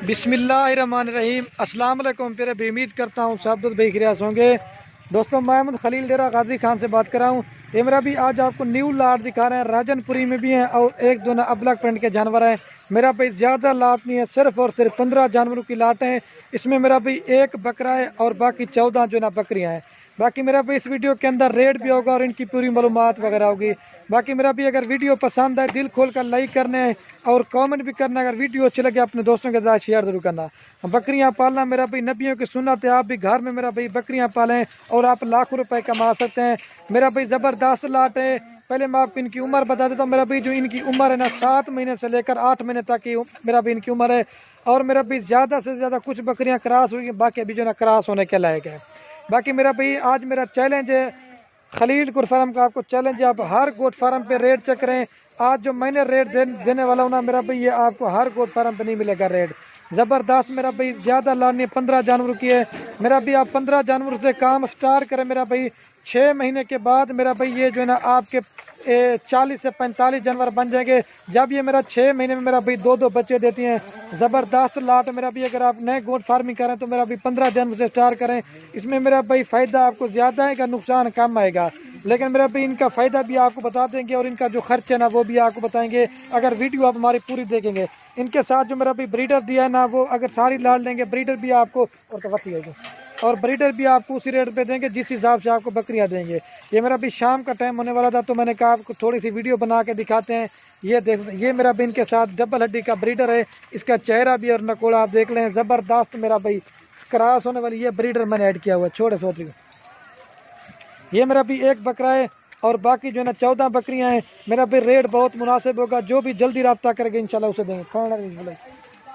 बिस्मिल्लाहिर्रहमानिर्रहीम। अस्सलाम वालेकुम प्यारे भाई, उम्मीद करता हूँ सब भाई खैरियत होंगे। दोस्तों, मैं खलील डेरा गाजी खान से बात कर रहा हूँ। ये मेरा भी आज आपको न्यू लाट दिखा रहे हैं। राजनपुरी में भी हैं और एक दो ना अबलग प्रिंट के जानवर हैं। मेरा भाई ज़्यादा लाट नहीं है, सिर्फ और सिर्फ 15 जानवरों की लाट है। इसमें मेरा भाई एक बकरा है और बाकी 14 जो ना बकरियाँ हैं। बाकी मेरा भाई इस वीडियो के अंदर रेट भी होगा और इनकी पूरी मालूमात वगैरह होगी। बाकी मेरा भी अगर वीडियो पसंद आए दिल खोल कर लाइक करने और कमेंट भी करना। अगर वीडियो अच्छी लगे अपने दोस्तों के साथ शेयर जरूर करना। बकरियां पालना मेरा भाई नबियों की सुन्नत है। आप भी घर में मेरा भाई बकरियां पालें और आप लाखों रुपए कमा सकते हैं। मेरा भाई ज़बरदस्त लाट है। पहले मैं आपको इनकी उम्र बता देता हूँ। मेरा भाई जो इनकी उम्र है ना 7 महीने से लेकर 8 महीने तक की मेरा भाई इनकी उम्र है। और मेरा भाई ज़्यादा से ज़्यादा कुछ बकरियाँ क्रॉस हुई, बाकी अभी जो ना क्रॉस होने के लायक है। बाकी मेरा भाई आज मेरा चैलेंज है खलील गोट फार्म का। आपको चैलेंज है, आप हर गोट फार्म पे रेट चेक करें। आज जो मैंने रेट देने वाला हूँ ना मेरा भाई, ये आपको हर गोट फार्म पे नहीं मिलेगा रेट। ज़बरदस्त मेरा भाई, ज़्यादा लानी 15 जानवरों की है। मेरा भाई आप 15 जानवरों से काम स्टार्ट करें मेरा भाई। 6 महीने के बाद मेरा भाई ये जो है ना आपके 40 से 45 जानवर बन जाएंगे। जब ये मेरा 6 महीने में मेरा भाई 2-2 बच्चे देती हैं। ज़बरदस्त लाट मेरा भी। अगर आप नए गोट फार्मिंग करें तो मेरा भी 15 जानवर से स्टार्ट करें। इसमें मेरा भाई फ़ायदा आपको ज़्यादा आएगा, नुकसान कम आएगा। लेकिन मेरा भाई इनका फ़ायदा भी आपको बता देंगे और इनका जो खर्च है ना वो भी आपको बताएंगे अगर वीडियो आप हमारी पूरी देखेंगे। इनके साथ जो मेरा भाई ब्रीडर दिया है ना, वो अगर सारी लाट लेंगे ब्रीडर भी आपको और ब्रीडर भी आपको उसी रेट पे देंगे जिस हिसाब से आपको बकरियां देंगे। ये मेरा भी शाम का टाइम होने वाला था तो मैंने कहा आपको थोड़ी सी वीडियो बना के दिखाते हैं। ये देख, ये मेरा भी इनके साथ डबल हड्डी का ब्रीडर है। इसका चेहरा भी और नकोड़ा आप देख लें। ज़बरदस्त मेरा भाई क्रॉस होने वाली ये ब्रीडर मैंने ऐड किया हुआ है। छोटे सोच ये मेरा भी एक बकरा है और बाकी जो है ना 14 बकरियां हैं। मेरा भी रेट बहुत मुनासिब होगा। जो भी जल्दी रब्ता करेगा इंशाल्लाह उसे देंगे।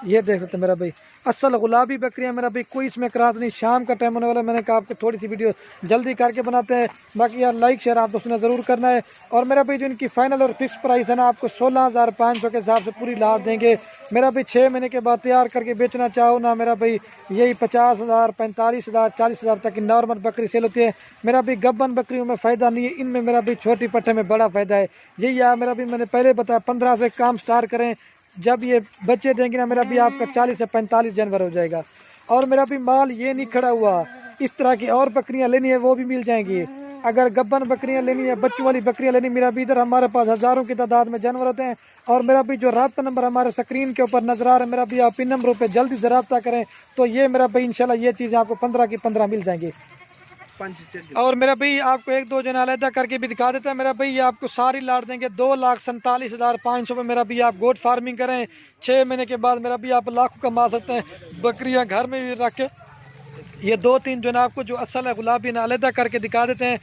ये देख सकते हैं मेरा भाई असल गुलाबी बकरियां। मेरा भाई कोई इसमें क्रॉस नहीं। शाम का टाइम होने वाला, मैंने कहा आपको थोड़ी सी वीडियो जल्दी करके बनाते हैं। बाकी यार लाइक शेयर आप दोस्तों ने ज़रूर करना है। और मेरा भाई जो इनकी फाइनल और फिक्स प्राइस है ना, आपको 16,500 के हिसाब से पूरी लाभ देंगे। मेरा भाई 6 महीने के बाद तैयार करके बेचना चाहो ना मेरा भाई, यही 50,000, 45,000, 40,000 तक की नॉर्मल बकरी सेल होती है। मेरा भी गब्बन बकरियों में फ़ायदा नहीं है, इनमें मेरा भी छोटी पट्टे में बड़ा फ़ायदा है। यही है मेरा भी, मैंने पहले बताया 15 से काम स्टार्ट करें। जब ये बच्चे देंगे ना मेरा भी आपका 40 से 45 जानवर हो जाएगा। और मेरा भी माल ये नहीं खड़ा हुआ। इस तरह की और बकरियां लेनी है वो भी मिल जाएंगी। अगर गब्बन बकरियां लेनी है, बच्चों वाली बकरियां लेनी, मेरा भी इधर हमारे पास हज़ारों की तादाद में जानवर होते हैं। और मेरा भी जो रब्ता नंबर हमारे स्क्रीन के ऊपर नजर आ रहा है, मेरा भी आप इन नंबरों पर जल्दी से रब्ता करें तो ये मेरा भाई इंशाल्लाह ये चीज़ें आपको 15 की 15 मिल जाएंगी। और मेरा भाई आपको एक दो जना अलहदा करके भी दिखा देता है। मेरा भाई ये आपको सारी लाट देंगे 2,47,500 में। मेरा भी आप गोट फार्मिंग करें 6 महीने के बाद मेरा भी आप लाखों कमा सकते हैं। बकरियां घर में भी रख के ये 2-3 जो ना आपको जो असल है गुलाबी ना अलहदा करके दिखा देते हैं।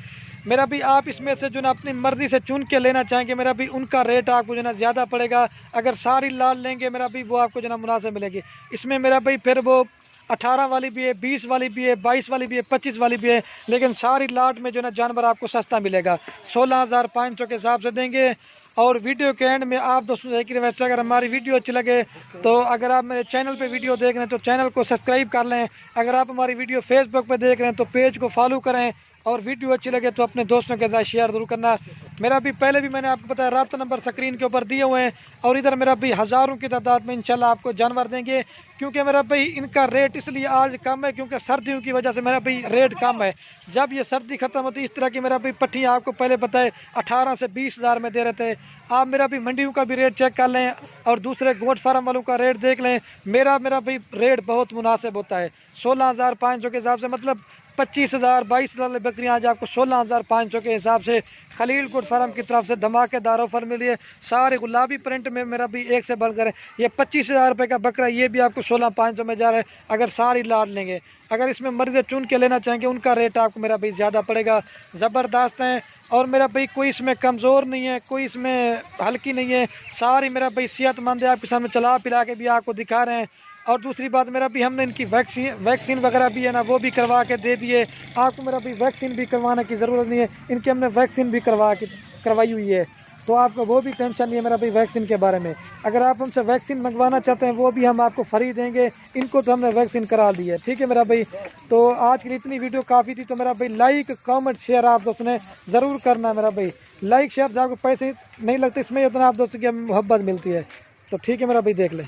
मेरा भी आप इसमें से जो ना अपनी मर्जी से चुन के लेना चाहेंगे मेरा भी, उनका रेट आपको जो ना ज़्यादा पड़ेगा। अगर सारी लाल लेंगे मेरा भी वो आपको जो ना मुनासिब मिलेगी। इसमें मेरा भाई फिर वो 18 वाली भी है, 20 वाली भी है, 22 वाली भी है, 25 वाली भी है। लेकिन सारी लाट में जो ना जानवर आपको सस्ता मिलेगा। 16,500 के हिसाब से देंगे। और वीडियो के एंड में आप दोस्तों से एक रिक्वेस्ट है, अगर हमारी वीडियो अच्छी लगे तो अगर आप मेरे चैनल पे वीडियो देख रहे हैं तो चैनल को सब्सक्राइब कर लें। अगर आप हमारी वीडियो फेसबुक पे देख रहे हैं तो पेज को फॉलो करें। और वीडियो अच्छी लगे तो अपने दोस्तों के साथ शेयर जरूर करना। मेरा भी पहले भी मैंने आपको बताया रब्ता नंबर स्क्रीन के ऊपर दिए हुए हैं। और इधर मेरा भी हज़ारों की तादाद में इंशाल्लाह आपको जानवर देंगे। क्योंकि मेरा भाई इनका रेट इसलिए आज कम है क्योंकि सर्दियों की वजह से मेरा भाई रेट कम है। जब ये सर्दी खत्म होती है इस तरह की मेरा भाई पट्टियाँ आपको पहले बताए 18 से 20,000 में दे रहे थे। आप मेरा भी मंडियों का भी रेट चेक कर लें और दूसरे गोट फार्म वालों का रेट देख लें। मेरा भाई रेट बहुत मुनासिब होता है। 16,500 के हिसाब से, मतलब 25,000, 22,000 बकरियाँ आज आपको 16,500 के हिसाब से खलील गोट फार्म की तरफ से धमाकेदार ऑफर मिली है। सारे गुलाबी प्रिंट में मेरा भी एक से बढ़कर है। ये 25,000 रुपये का बकरा ये भी आपको 16,500 में जा रहा है अगर सारी लाट लेंगे। अगर इसमें मर्द चुन के लेना चाहेंगे उनका रेट आपको मेरा भाई ज़्यादा पड़ेगा। ज़बरदस्त हैं। और मेरा भाई कोई इसमें कमज़ोर नहीं है, कोई इसमें हल्की नहीं है। सारी मेरा भाई सेहतमंद है। आपके सामने चला पिला के भी आपको दिखा रहे हैं। और दूसरी बात मेरा भी हमने इनकी वैक्सीन वगैरह भी है ना वो भी करवा के दे दिए। आपको मेरा भी वैक्सीन भी करवाने की ज़रूरत नहीं है। इनकी हमने वैक्सीन भी करवाई हुई है तो आपको वो भी टेंशन नहीं है मेरा भाई वैक्सीन के बारे में। अगर आप हमसे वैक्सीन मंगवाना चाहते हैं वो भी हम आपको फ्री देंगे। इनको तो हमने वैक्सीन करा दी है। ठीक है मेरा भाई, तो आज की इतनी वीडियो काफ़ी थी। तो मेरा भाई लाइक कमेंट शेयर आप दोस्तों ने ज़रूर करना है। मेरा भाई लाइक शेयर से आपको पैसे नहीं लगते, इसमें उतना आप दोस्तों की मोहब्बत मिलती है। तो ठीक है मेरा भाई, देख लें।